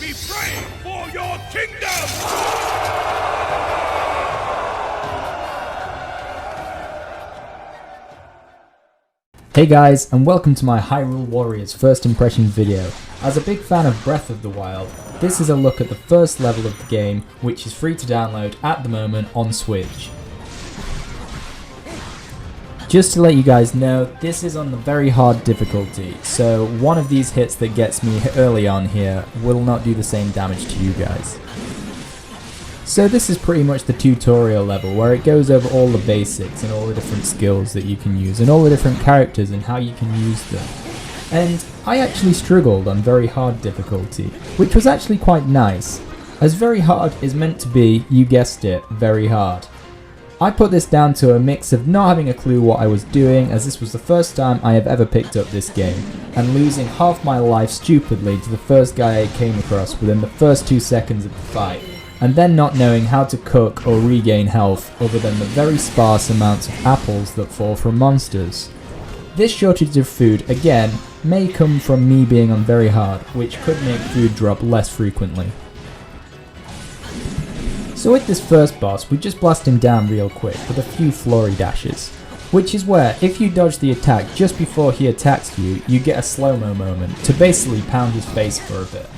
Be brave for your kingdom! Hey guys, and welcome to my Hyrule Warriors first impression video. As a big fan of Breath of the Wild, this is a look at the first level of the game, which is free to download at the moment on Switch. Just to let you guys know, this is on the very hard difficulty, so one of these hits that gets me early on here will not do the same damage to you guys. So this is pretty much the tutorial level where it goes over all the basics and all the different skills that you can use and all the different characters and how you can use them. And I actually struggled on very hard difficulty, which was actually quite nice, as very hard is meant to be, you guessed it, very hard. I put this down to a mix of not having a clue what I was doing, as this was the first time I have ever picked up this game, and losing half my life stupidly to the first guy I came across within the first 2 seconds of the fight, and then not knowing how to cook or regain health other than the very sparse amounts of apples that fall from monsters. This shortage of food, again, may come from me being on very hard, which could make food drop less frequently. So with this first boss, we just blast him down real quick with a few flurry dashes, which is where if you dodge the attack just before he attacks you, you get a slow-mo moment to basically pound his face for a bit.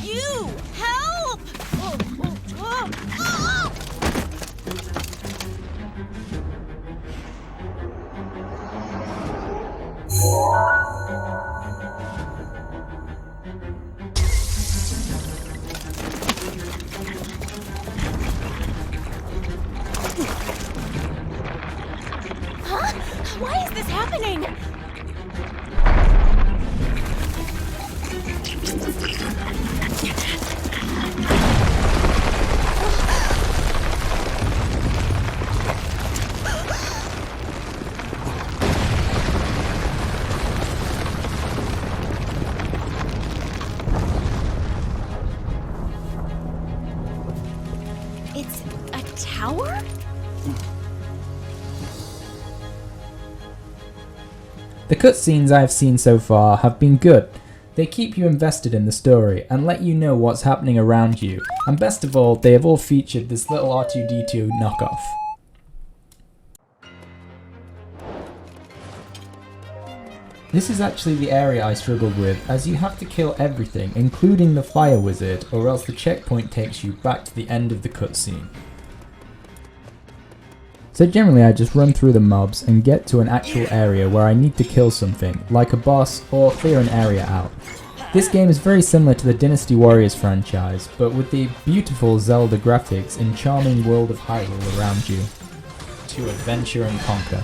You! Help! Huh? Why is this happening? It's a tower? The cutscenes I have seen so far have been good. They keep you invested in the story and let you know what's happening around you, and best of all, they have all featured this little R2-D2 knockoff. This is actually the area I struggled with, as you have to kill everything, including the fire wizard, or else the checkpoint takes you back to the end of the cutscene. So generally I just run through the mobs and get to an actual area where I need to kill something, like a boss or clear an area out. This game is very similar to the Dynasty Warriors franchise, but with the beautiful Zelda graphics and charming world of Hyrule around you, to adventure and conquer.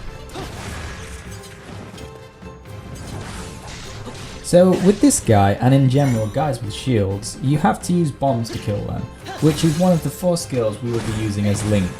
So with this guy, and in general guys with shields, you have to use bombs to kill them, which is one of the 4 skills we will be using as Link.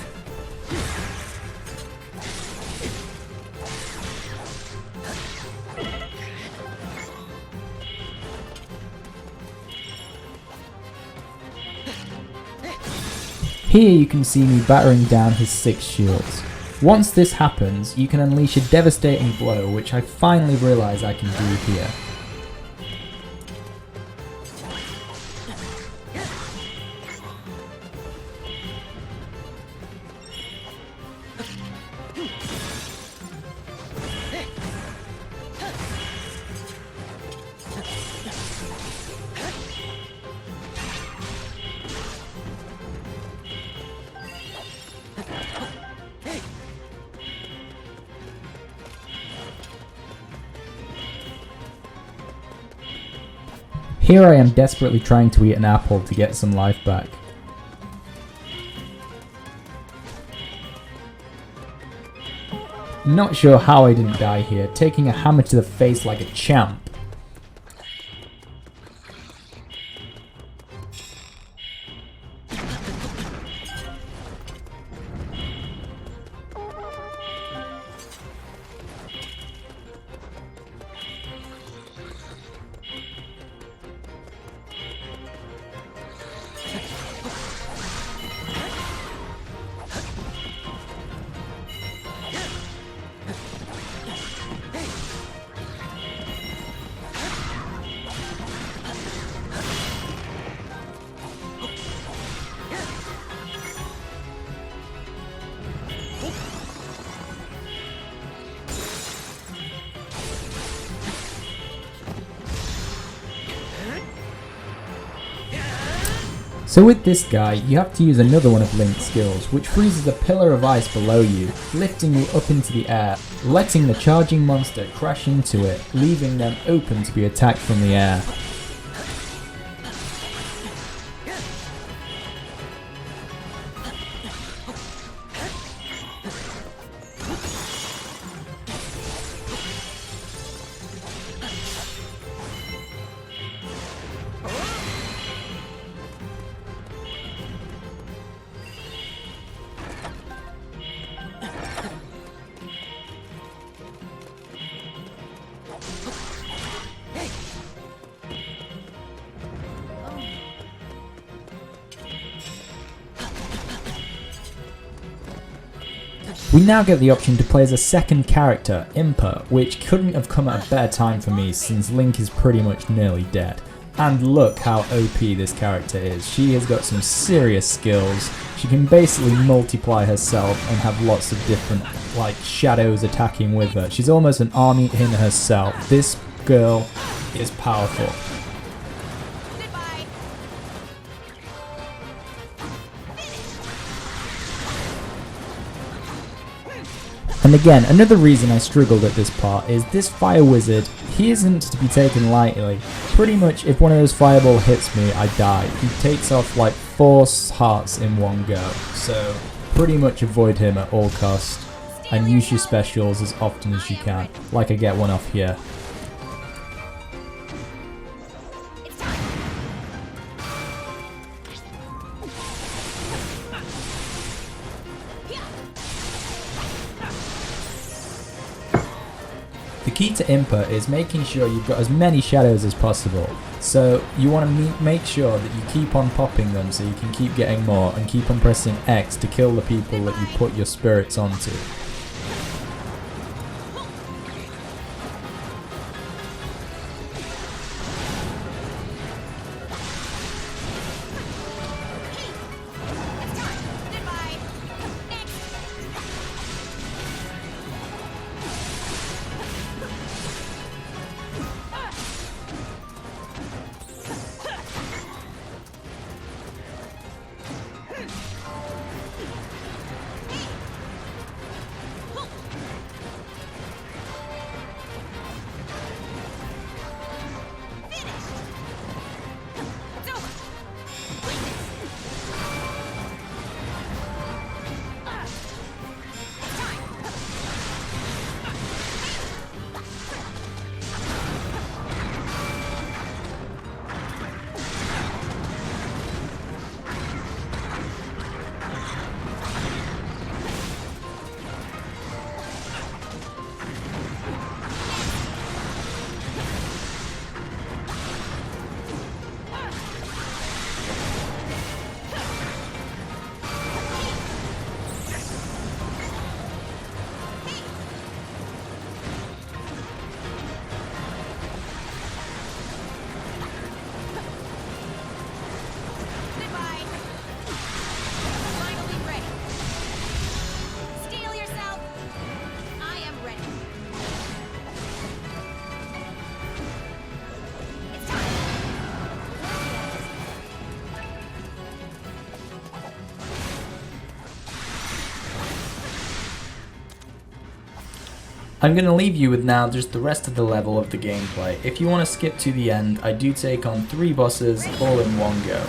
Here you can see me battering down his 6 shields. Once this happens, you can unleash a devastating blow, which I finally realise I can do here. Here I am desperately trying to eat an apple to get some life back. Not sure how I didn't die here, taking a hammer to the face like a champ. So with this guy, you have to use another one of Link's skills, which freezes a pillar of ice below you, lifting you up into the air, letting the charging monster crash into it, leaving them open to be attacked from the air. We now get the option to play as a second character, Impa, which couldn't have come at a better time for me since Link is pretty much nearly dead. And look how OP this character is. She has got some serious skills. She can basically multiply herself and have lots of different like shadows attacking with her. She's almost an army in herself. This girl is powerful. And again, another reason I struggled at this part is this fire wizard, he isn't to be taken lightly. Pretty much if one of those fireball hits me, I die. He takes off like 4 hearts in one go, so pretty much avoid him at all costs and use your specials as often as you can, like I get one off here. The key to Impa is making sure you've got as many shadows as possible. So you want to make sure that you keep on popping them so you can keep getting more, and keep on pressing X to kill the people that you put your spirits onto. I'm going to leave you with now just the rest of the level of the gameplay. If you want to skip to the end, I do take on 3 bosses all in one go.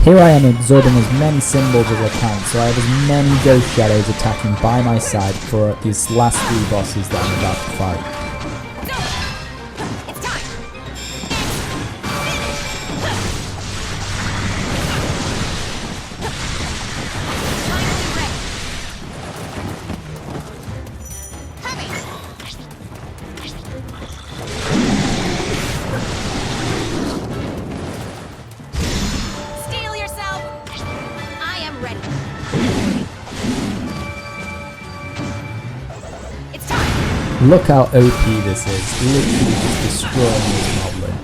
Here I am absorbing as many symbols as I can, so I have as many ghost shadows attacking by my side for these last 3 bosses that I'm about to fight. Look how OP this is, literally just destroying this moblin.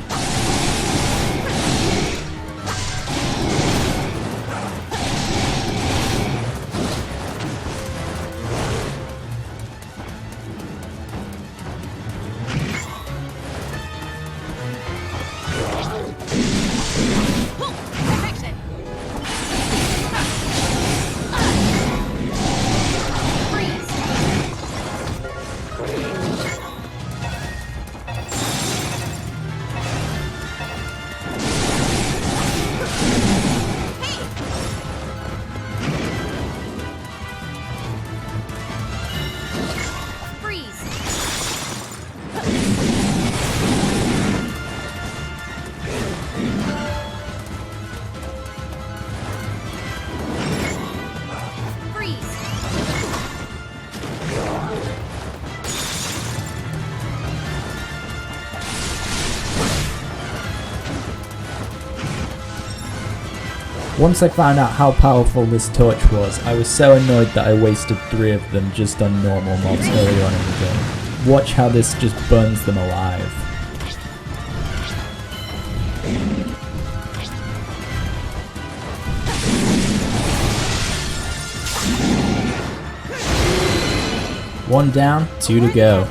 Once I found out how powerful this torch was, I was so annoyed that I wasted 3 of them just on normal mobs early on in the game. Watch how this just burns them alive. One down, 2 to go.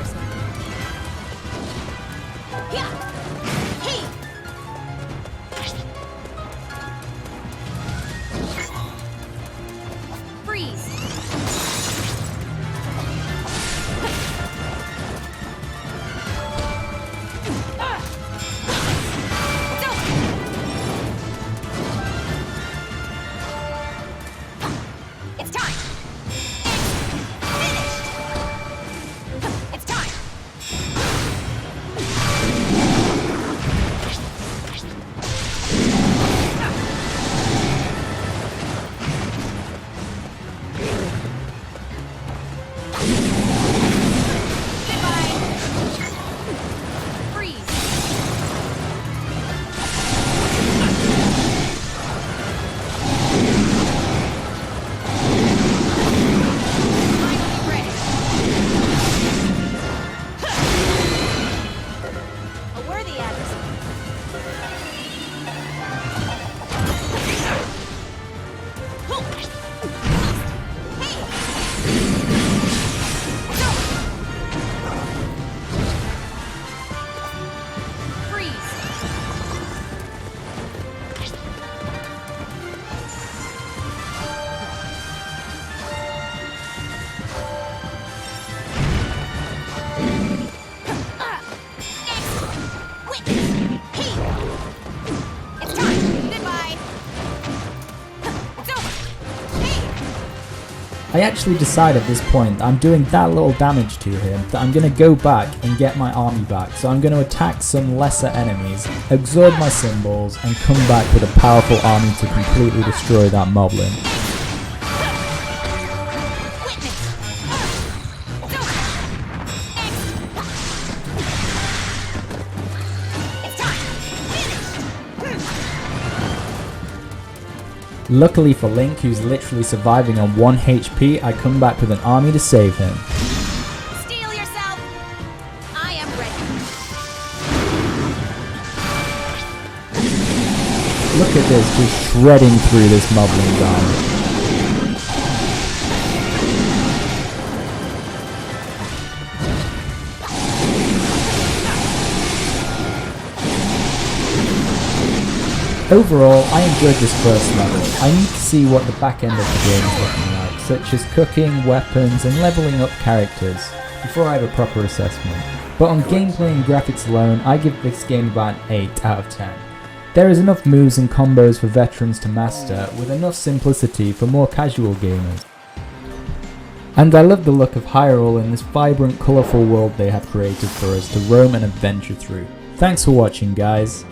I actually decide at this point that I'm doing that little damage to him that I'm going to go back and get my army back. So I'm going to attack some lesser enemies, absorb my symbols, and come back with a powerful army to completely destroy that moblin. Luckily for Link, who's literally surviving on 1 HP, I come back with an army to save him. Steel yourself! I am ready. Look at this, just shredding through this moblin's army. Overall, I enjoyed this first level. I need to see what the back end of the game is looking like, such as cooking, weapons, and leveling up characters, before I have a proper assessment. But on gameplay and graphics alone, I give this game about an 8 out of 10. There is enough moves and combos for veterans to master, with enough simplicity for more casual gamers. And I love the look of Hyrule in this vibrant, colourful world they have created for us to roam and adventure through. Thanks for watching, guys.